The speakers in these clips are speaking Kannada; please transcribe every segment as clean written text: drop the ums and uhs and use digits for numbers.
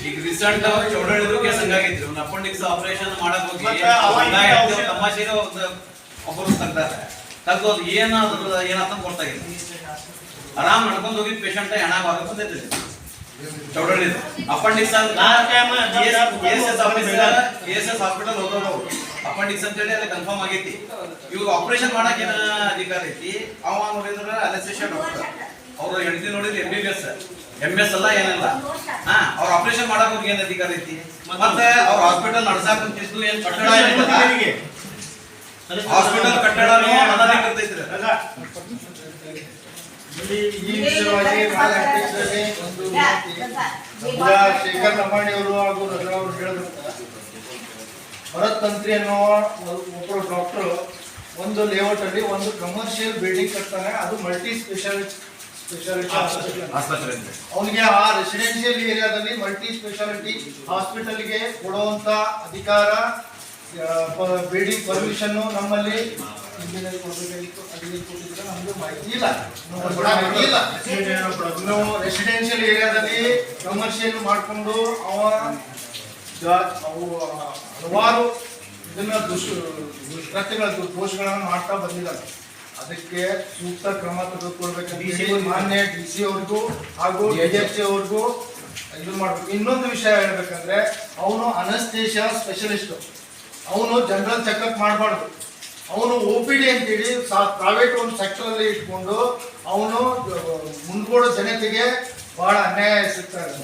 ಈಗ ರೀಸೆಂಟ್ ಚೌಡಳ್ಳಿದ್ರು ಕೇಸ್ ಹಂಗಾಗಿದ್ರು ಒಂದು ಅಪೆಂಡಿಕ್ಸ್ ಆಪರೇಷನ್ ಮಾಡಕ್ ಹೋಗಿ ತಮಾಷೆಗೆ ಒಬ್ಬರು ತೆಗ್ದಾರೆ ತೆಗ್ದು ಏನಾತ ಗೊತ್ತಾಗಿಲ್ಲ ಆರಾಮ್ ನಡ್ಕೊಂಡು ಹೋಗಿದ್ ಪೇಷಂಟ್ ಹೆಣ ಭಾಗ ಬಂದೈತ್ರಿ ಚೌಡಳ್ಳಿ ಅಪೆಂಡಿಕ್ಸ್ KSS ಹಾಸ್ಪಿಟಲ್ ಹೋಗೋರು ಅಪೆಂಡಿಕ್ಸ್ ಅಂತ ಹೇಳಿ ಅಲ್ಲಿ ಕನ್ಫರ್ಮ್ ಆಗೈತಿ ಇವಾಗ ಆಪರೇಷನ್ ಮಾಡಕ್ ಏನ ಅಧಿಕಾರ ಐತಿ ಅವ ನೋಡಿದ್ರ ಅನಸ್ತೇಷಿಯಾ ಡಾಕ್ಟರ್ ಅವ್ರು ಹೆಂಡತಿ ನೋಡಿದ್ರೆ MS ಅಲ್ಲ ಏನಲ್ಲ ಅವ್ರ ಆಪರೇಷನ್ ಮಾಡಕ್ ಹೋಗಿ ಏನ್ ಅಧಿಕಾರ ಐತಿ ಮತ್ತೆ ಅವ್ರ ಹಾಸ್ಪಿಟಲ್ ನಡ್ಸಾಕ್ ಅಂತಿದ್ದು ಏನ್ ಕಟ್ಟಡ ಹಾಸ್ಪಿಟಲ್ ಕಟ್ಟಡನೂ ಅನಧಿಕೃತ ಐತ್ರಿ ಶೇಖರ್ ಲಂಬಾಣಿ ಅವರು ಹಾಗೂ ರಜಾ ಅವರು ಹೇಳಿದಂತ ಭರತ್ ತಂತ್ರಿ ಅನ್ನೋ ಒಬ್ಬರು ಡಾಕ್ಟರ್ ಒಂದು ಲೇಔಟ್ ಅಲ್ಲಿ ಒಂದು ಕಮರ್ಷಿಯಲ್ ಬಿಲ್ಡಿಂಗ್ ಕಟ್ತಾನೆ, ಅದು ಮಲ್ಟಿ ಸ್ಪೆಷಾಲಿಟಿ ಅವನಿಗೆ ಆ ರೆಸಿಡೆನ್ಷಿಯಲ್ ಏರಿಯಾದಲ್ಲಿ ಮಲ್ಟಿ ಸ್ಪೆಷಾಲಿಟಿ ಹಾಸ್ಪಿಟಲ್ಗೆ ಕೊಡುವಂತ ಅಧಿಕಾರ ಬಿಲ್ಡಿಂಗ್ ಪರ್ಮಿಷನ್ ನಮ್ಮಲ್ಲಿ ನಮ್ಗೆ ಮಾಹಿತಿ ಇಲ್ಲ. ನಾವು ರೆಸಿಡೆನ್ಷಿಯಲ್ ಏರಿಯಾದಲ್ಲಿ ಕಮರ್ಷಿಯಲ್ ಮಾಡಿಕೊಂಡು ಹಲವಾರು ಇದನ್ನ ದುಷ್ಕೃತ್ಯಗಳ ದೋಷಗಳನ್ನು ಮಾಡ್ತಾ ಬಂದಿದ್ದಾರೆ. ಅದಕ್ಕೆ ಸೂಕ್ತ ಕ್ರಮ ತೆಗೆದುಕೊಳ್ಬೇಕಂತ ಮಾನ್ಯ DC ಅವ್ರಿಗೂ ಹಾಗೂ DHC ಅವ್ರಿಗೂ ಇದು ಮಾಡ್ಬೇಕು. ಇನ್ನೊಂದು ವಿಷಯ ಹೇಳ್ಬೇಕಂದ್ರೆ ಅವನು ಅನಸ್ತೇಷಿಯಾ ಸ್ಪೆಷಲಿಸ್ಟ್, ಅವನು ಜನರಲ್ ಚೆಕಪ್ ಮಾಡಬಾರ್ದು. ಅವನು OPD ಅಂತೇಳಿ ಪ್ರೈವೇಟ್ ಒಂದು ಸೆಕ್ಟರ್ ಅಲ್ಲಿ ಇಟ್ಕೊಂಡು ಅವನು ಮುಂದ್ಗೂಡ ಜನತೆಗೆ ಬಹಳ ಅನ್ಯಾಯ ಸಿಗ್ತಾರೆ.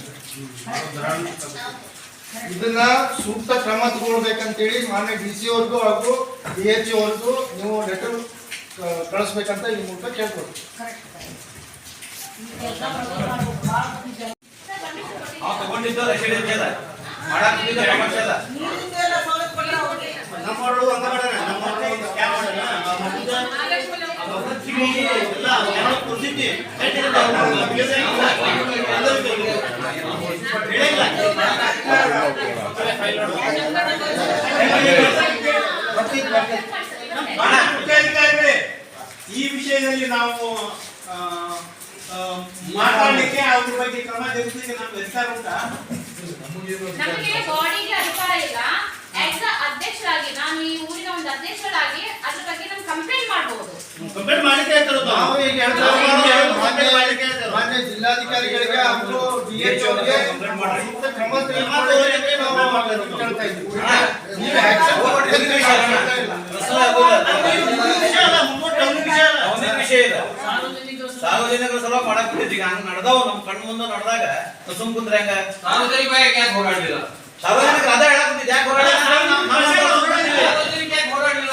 ಇದನ್ನ ಸೂಕ್ತ ಕ್ರಮ ತಗೊಳ್ಬೇಕಂತೇಳಿ ಮಾನ್ಯ DC ಅವ್ರಿಗೂ ಹಾಗೂ DHC ಅವ್ರಿಗೂ ನೀವು ಲೆಟರ್ ಕಳಿಸ್ಬೇಕಂತ ಈ ಮೂಲಕ ಕೇಳ್ಕೊಡ್ತೀವಿ. ಈ ವಿಷಯದಲ್ಲಿ ನಾವು ಮಾತಾಡಲಿಕ್ಕೆ ಅವ್ರ ಬಗ್ಗೆ ಕ್ರಮ ಜರುಗಿಸಲಿಕ್ಕೆ ನಮ್ಗೆ ಅಧಿಕಾರ ಉಂಟಾ? ನಮಗೆ ಬಾಡಿಗೆ ಅಧಿಕಾರ ಇಲ್ಲ. ಆಸ್ ಅ ಅಧ್ಯಕ್ಷರಾಗಿ ನಾನು ಈ ಊರಿನ ಒಂದು ಅಧ್ಯಕ್ಷರಾಗಿ ಅದ್ರ ಬಗ್ಗೆ ನಾನು ಕಂಪ್ಲೇಂಟ್ ಮಾಡಬಹುದು. ಕಂಪ್ಲೇಂಟ್ ಮಾಡಿಕೆ ಇರೋದು ನಾವು ಈಗ ಮಾನ್ಯ ಜಿಲ್ಲಾಧಿಕಾರಿಗಳಿಗೆ ಹಾಗೂ DHO ಅವರಿಗೆ ಕಂಪ್ಲೇಂಟ್ ಮಾಡಿ ಸೂಕ್ತ ಕ್ರಮ ತೆಗೆದುಕೊಳ್ಳೋಕೆ ನಾವು ಕೇಳ್ತಾ ಇದ್ದೀವಿ. ನೀವು ಆಕ್ಷನ್ ಸಾರ್ವಜನಿಕರ ಸಲುವಾಗಿ ಮಾಡಕ್ ಬಿಟ್ಟಿದ್ದೀಗ ಹಂಗ ನಡೆದವ ನಮ್ ಕಣ್ಣು ಮುಂದೆ ನಡೆದಾಗ ಸುಮ್ ಕುಂದ್ರೆ ಹೆಂಗ ಸಾರ್ವಜನಿಕರು ಅದ ಹೇಳಕ್ ಬಿಟ್ಟಿದ್ ಯಾಕೆ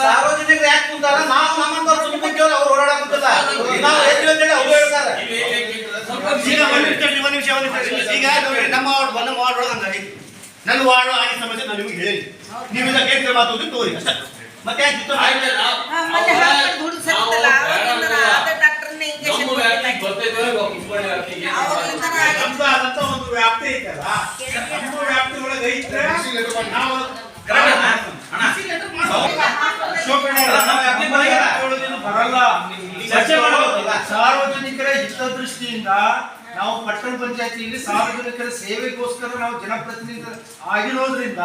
ಸಾರ್ವಜನಿಕರು ಯಾಕೆ ಕುಂತಾರ? ನಾವು ನಮ್ಮಂತವ್ರು ಸುಮ್ ಕುಂತೇವ್ರ ಅವ್ರು ಓಡಾಡಕಂತಲ್ಲ ನಾವು ಹೇಳ್ತೀವಿ ಅಂತೇಳಿ ಅವ್ರು ಹೇಳ್ತಾರೆ. ಈಗ ನಮ್ಮ ವಾರ್ಡ್ ಒಳಗೆ ನನ್ನ ವಾರ್ಡ್ ಆಗಿ ಸಮಸ್ಯೆ ನಾನು ನಿಮಗೆ ಹೇಳಿ ನೀವು ಇದಕ್ಕೆ ಕೇಂದ್ರ ಮಾತು ತೋರಿ ಅಷ್ಟೇ. ಮತ್ತೆ ನಮ್ದಾದಂತ ಒಂದು ವ್ಯಾಪ್ತಿ ಐತಲ್ಲ, ನಮ್ಮ ವ್ಯಾಪ್ತಿ ಒಳಗೆ ಐತೆ ನಾವು ಬರಲ್ಲ. ಸಾರ್ವಜನಿಕರ ಹಿತದೃಷ್ಟಿಯಿಂದ ನಾವು ಪಟ್ಟಣ ಪಂಚಾಯತಿಯಲ್ಲಿ ಸಾರ್ವಜನಿಕರ ಸೇವೆಗೋಸ್ಕರ ನಾವು ಜನಪ್ರತಿನಿಧಿ ಆಗಿರೋದ್ರಿಂದ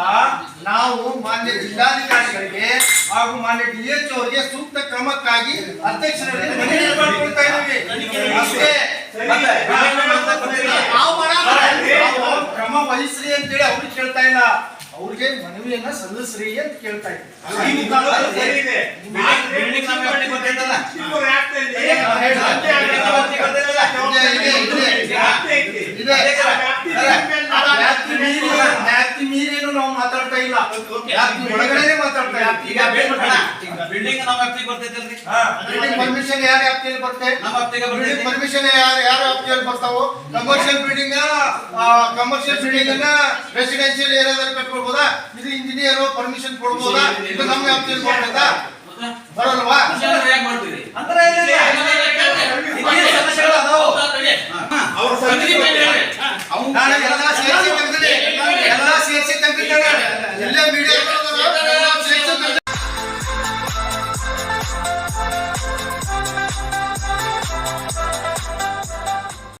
ನಾವು ಮಾನ್ಯ ಜಿಲ್ಲಾಧಿಕಾರಿಗಳಿಗೆ ಹಾಗೂ ಮಾನ್ಯ DHO ಅವರಿಗೆ ಸೂಕ್ತ ಕ್ರಮಕ್ಕಾಗಿ ಅಧ್ಯಕ್ಷರಲ್ಲಿ ಮನವಿ ಮಾಡಿಕೊಳ್ತಾ ಇದ್ದೀವಿ. ಅಷ್ಟೇ, ಕ್ರಮ ವಹಿಸ್ರಿ ಅಂತೇಳಿ ಅವ್ರಿಗೆ ಕೇಳ್ತಾ ಇಲ್ಲ, ಅವ್ರಿಗೆ ಮನವಿಯನ್ನ ಸಲ್ಲಿಸ್ರಿ ಅಂತ ಕೇಳ್ತಾ ಇದ್ದೀವಿ. ಮೀರೇನು ನಾವು ಮಾತಾಡ್ತಾ ಇಲ್ಲ, ಒಳಗಡೆ ಮಾತಾಡ್ತಾ ಬಿಲ್ಡಿಂಗ್ ನಮ್ಮ ವ್ಯಾಪ್ತಿಗೆ ಬರ್ತೈತಲ್ರಿ. ಬಿಲ್ಡಿಂಗ್ ಪರ್ಮಿಷನ್ ಯಾರ ವ್ಯಾಪ್ತಿಯಲ್ಲಿ ಬರ್ತದೆ? ನಮ್ಮ ವ್ಯಾಪ್ತಿಗೆ ಬಿಲ್ಡಿಂಗ್ ಪರ್ಮಿಷನ್ ಯಾರ ವ್ಯಾಪ್ತಿಯಲ್ಲಿ ಬರ್ತಾವೋ? ಕಮರ್ಷಿಯಲ್ ಬಿಲ್ಡಿಂಗ್ ಅನ್ನ ರೆಸಿಡೆನ್ಷಿಯಲ್ ಏರಿಯಾದಲ್ಲಿ ಕಟ್ಕೊಳ್ಬೋದಾ? ಇದು ಇಂಜಿನಿಯರ್ ಪರ್ಮಿಷನ್ ಕೊಡ್ಬೋದಾ? ಇದು ನಮ್ಮ ವ್ಯಾಪ್ತಿಯಲ್ಲಿ ಬರ್ತದಾ? ಬರಲ್ವಾ? ಎಲ್ಲ ಸೇರಿಸಿ ತೆಗೆದಿದ್ದೇನೆ, ಎಲ್ಲ ಮೀಡಿಯಾ